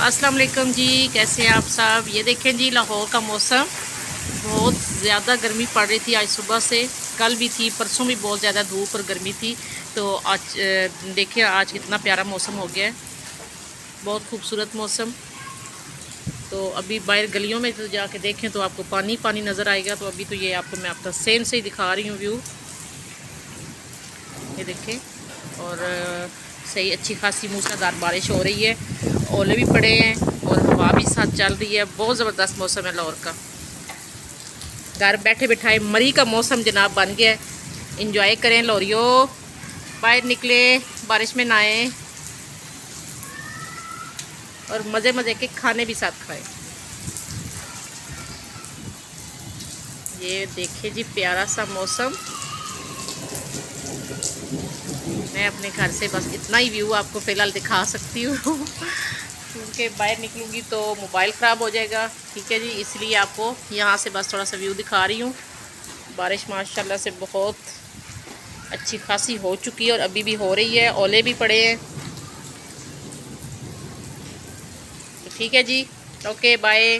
अस्सलाम वालेकुम जी, कैसे हैं आप सब। ये देखें जी, लाहौर का मौसम बहुत ज़्यादा गर्मी पड़ रही थी आज सुबह से। कल भी थी, परसों भी बहुत ज़्यादा धूप और गर्मी थी। तो आज देखिए आज कितना प्यारा मौसम हो गया है, बहुत खूबसूरत मौसम। तो अभी बाहर गलियों में तो जाके देखें तो आपको पानी पानी नज़र आएगा। तो अभी तो ये आपको मैं आपका सेम से ही दिखा रही हूँ व्यू, ये देखें। और सही अच्छी खासी मूसलाधार बारिश हो रही है, ओले भी पड़े हैं और हवा भी साथ चल रही है। बहुत ज़बरदस्त मौसम है लाहौर का। घर बैठे बिठाए मरी का मौसम जनाब बन गया है। इंजॉय करें लोरियो, बाहर निकले, बारिश में नहाएं और मज़े मज़े के खाने भी साथ खाएं। ये देखिए जी प्यारा सा मौसम। मैं अपने घर से बस इतना ही व्यू आपको फ़िलहाल दिखा सकती हूँ क्योंकि बाहर निकलूँगी तो मोबाइल ख़राब हो जाएगा। ठीक है जी, इसलिए आपको यहाँ से बस थोड़ा सा व्यू दिखा रही हूँ। बारिश माशाल्लाह से बहुत अच्छी खासी हो चुकी है और अभी भी हो रही है, ओले भी पड़े हैं। तो ठीक है जी, ओके बाय।